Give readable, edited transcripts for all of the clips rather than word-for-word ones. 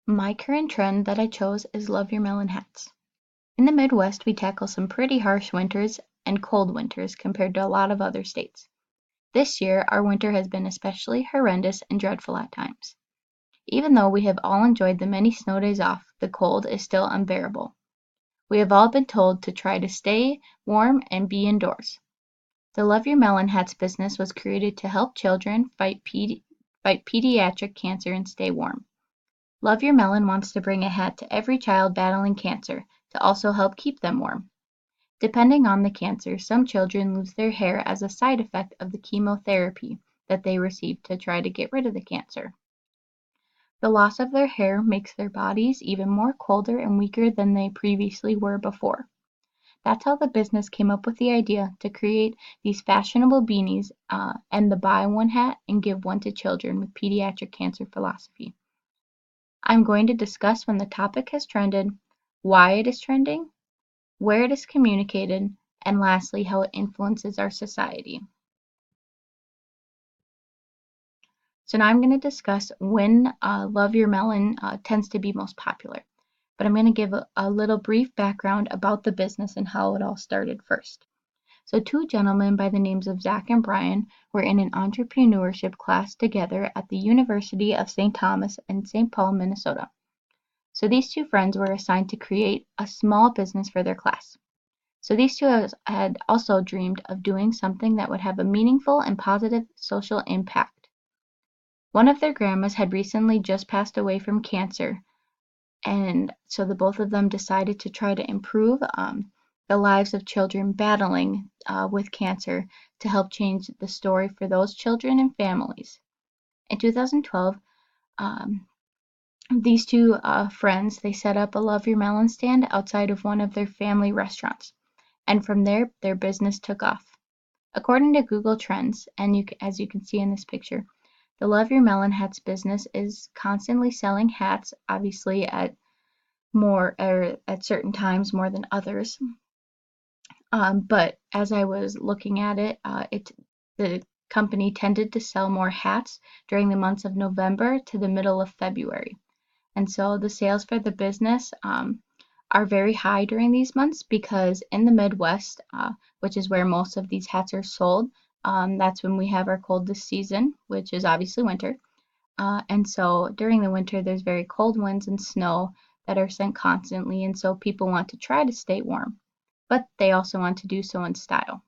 My current trend that I chose is Love Your Melon hats. In the Midwest, we tackle some pretty harsh winters and cold winters compared to a lot of other states. This year, our winter has been especially horrendous and dreadful at times. Even though we have all enjoyed the many snow days off, the cold is still unbearable. We have all been told to try to stay warm and be indoors. The Love Your Melon Hats business was created to help children fight pediatric cancer and stay warm. Love Your Melon wants to bring a hat to every child battling cancer to also help keep them warm. Depending on the cancer, some children lose their hair as a side effect of the chemotherapy that they receive to try to get rid of the cancer. The loss of their hair makes their bodies even more colder and weaker than they previously were before. That's how the business came up with the idea to create these fashionable beanies and the buy one hat and give one to children with pediatric cancer philosophy. I'm going to discuss when the topic has trended, why it is trending, where it is communicated, and lastly, how it influences our society. So now I'm going to discuss when Love Your Melon tends to be most popular. But I'm going to give a little brief background about the business and how it all started first. So two gentlemen by the names of Zach and Brian were in an entrepreneurship class together at the University of St. Thomas in St. Paul, Minnesota. So these two friends were assigned to create a small business for their class. So these two had also dreamed of doing something that would have a meaningful and positive social impact. One of their grandmas had recently just passed away from cancer, and so the both of them decided to try to improve the lives of children battling with cancer to help change the story for those children and families. In 2012, um, these two friends, they set up a Love Your Melon stand outside of one of their family restaurants, and from there, their business took off. According to Google Trends, and as you can see in this picture, the Love Your Melon hats business is constantly selling hats, obviously at certain times more than others. But as I was looking at it, the company tended to sell more hats during the months of November to the middle of February. And so the sales for the business are very high during these months because in the Midwest, which is where most of these hats are sold, that's when we have our coldest season, which is obviously winter. And so during the winter, there's very cold winds and snow that are sent constantly, and so people want to try to stay warm, but they also want to do so in style.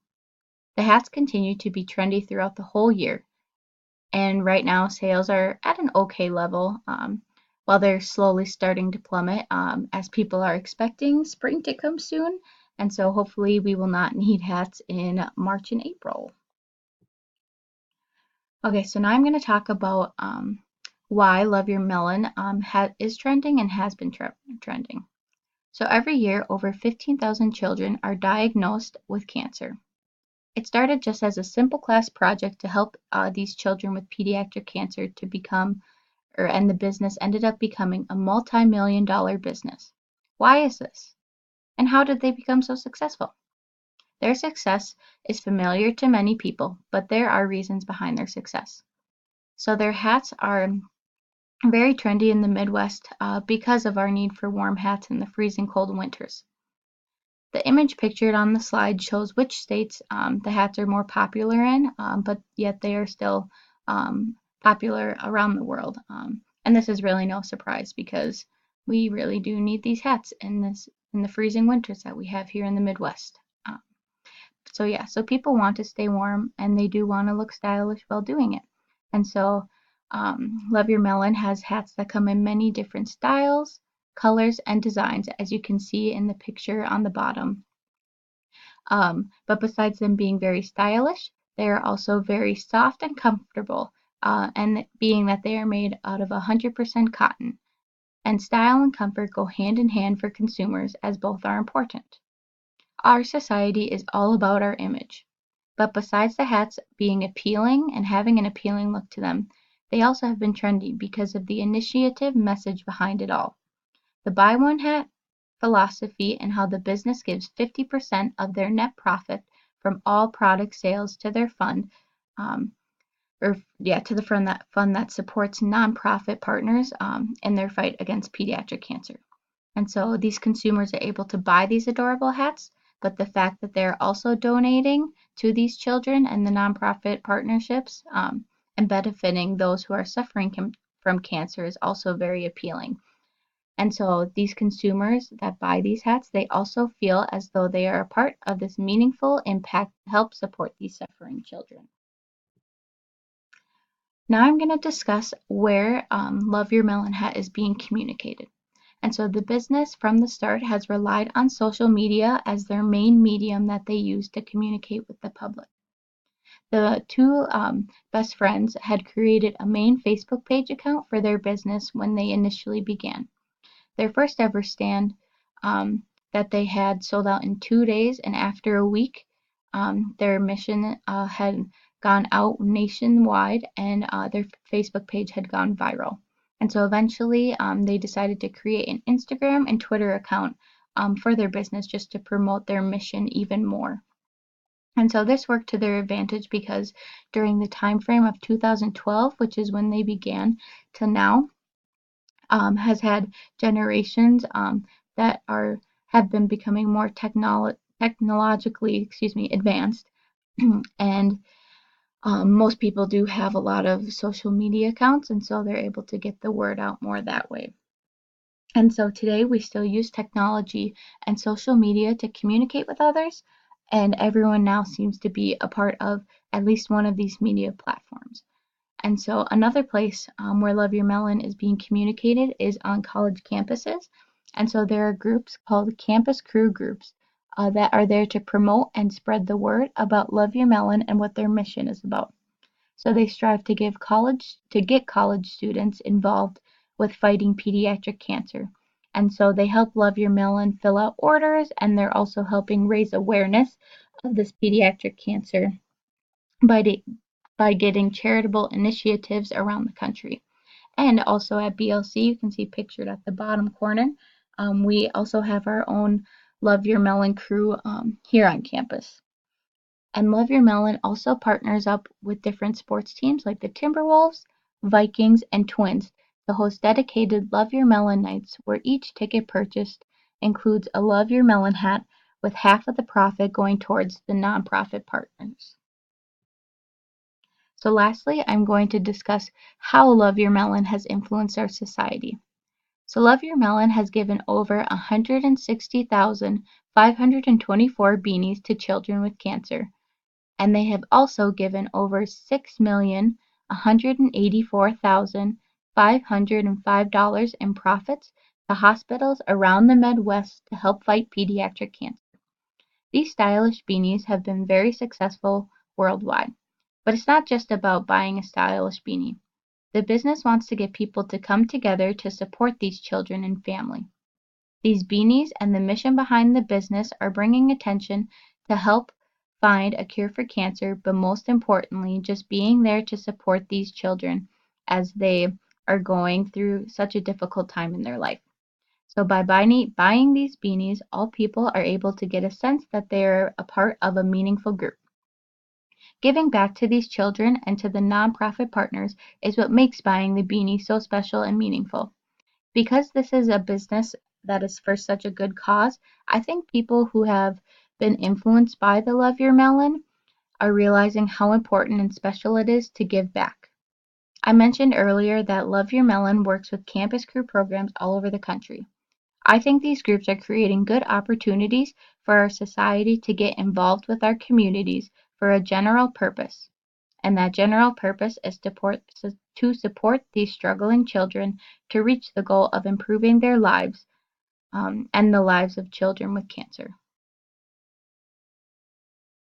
The hats continue to be trendy throughout the whole year, and right now sales are at an okay level, while they're slowly starting to plummet as people are expecting spring to come soon, and so hopefully we will not need hats in March and April. Okay, so now I'm going to talk about why Love Your Melon is trending and has been trending. So every year, over 15,000 children are diagnosed with cancer. It started just as a simple class project to help these children with pediatric cancer to become, and the business ended up becoming a multi-million-dollar business. Why is this? And how did they become so successful? Their success is familiar to many people, but there are reasons behind their success. So their hats are very trendy in the Midwest because of our need for warm hats in the freezing cold winters. The image pictured on the slide shows which states the hats are more popular in, but yet they are still popular around the world. And this is really no surprise because we really do need these hats in the freezing winters that we have here in the Midwest. So yeah, so people want to stay warm and they do want to look stylish while doing it. And so Love Your Melon has hats that come in many different styles, colors, and designs, as you can see in the picture on the bottom. But besides them being very stylish, they are also very soft and comfortable, and being that they are made out of 100% cotton. And style and comfort go hand in hand for consumers as both are important. Our society is all about our image. But besides the hats being appealing and having an appealing look to them, they also have been trendy because of the initiative message behind it all. The buy one hat philosophy and how the business gives 50% of their net profit from all product sales to their fund, um, to the fund that supports nonprofit partners in their fight against pediatric cancer. And so these consumers are able to buy these adorable hats, but the fact that they're also donating to these children and the nonprofit partnerships and benefiting those who are suffering from cancer is also very appealing. And so these consumers that buy these hats, they also feel as though they are a part of this meaningful impact to help support these suffering children. Now I'm going to discuss where Love Your Melon Hat is being communicated. And so the business from the start has relied on social media as their main medium that they use to communicate with the public. The two best friends had created a main Facebook page account for their business when they initially began. Their first ever stand that they had sold out in 2 days, and after a week, their mission had gone out nationwide, and their Facebook page had gone viral. And so eventually, they decided to create an Instagram and Twitter account for their business just to promote their mission even more. And so this worked to their advantage because during the time frame of 2012, which is when they began, to now, has had generations that have been becoming more technologically, advanced, and most people do have a lot of social media accounts, and so they're able to get the word out more that way. And so today we still use technology and social media to communicate with others, and everyone now seems to be a part of at least one of these media platforms. And so another place where Love Your Melon is being communicated is on college campuses. And so there are groups called Campus Crew Groups that are there to promote and spread the word about Love Your Melon and what their mission is about. So they strive to get college students involved with fighting pediatric cancer. And so they help Love Your Melon fill out orders, and they're also helping raise awareness of this pediatric cancer by by getting charitable initiatives around the country. And also at BLC, you can see pictured at the bottom corner, we also have our own Love Your Melon crew here on campus. And Love Your Melon also partners up with different sports teams like the Timberwolves, Vikings, and Twins to host dedicated Love Your Melon nights where each ticket purchased includes a Love Your Melon hat with half of the profit going towards the nonprofit partners. So lastly, I'm going to discuss how Love Your Melon has influenced our society. So Love Your Melon has given over 160,524 beanies to children with cancer, and they have also given over $6,184,505 in profits to hospitals around the Midwest to help fight pediatric cancer. These stylish beanies have been very successful worldwide. But it's not just about buying a stylish beanie. The business wants to get people to come together to support these children and family. These beanies and the mission behind the business are bringing attention to help find a cure for cancer, but most importantly, just being there to support these children as they are going through such a difficult time in their life. So by buying these beanies, all people are able to get a sense that they are a part of a meaningful group. Giving back to these children and to the nonprofit partners is what makes buying the beanie so special and meaningful. Because this is a business that is for such a good cause, I think people who have been influenced by the Love Your Melon are realizing how important and special it is to give back. I mentioned earlier that Love Your Melon works with campus crew programs all over the country. I think these groups are creating good opportunities for our society to get involved with our communities for a general purpose. And that general purpose is to support these struggling children to reach the goal of improving their lives and the lives of children with cancer.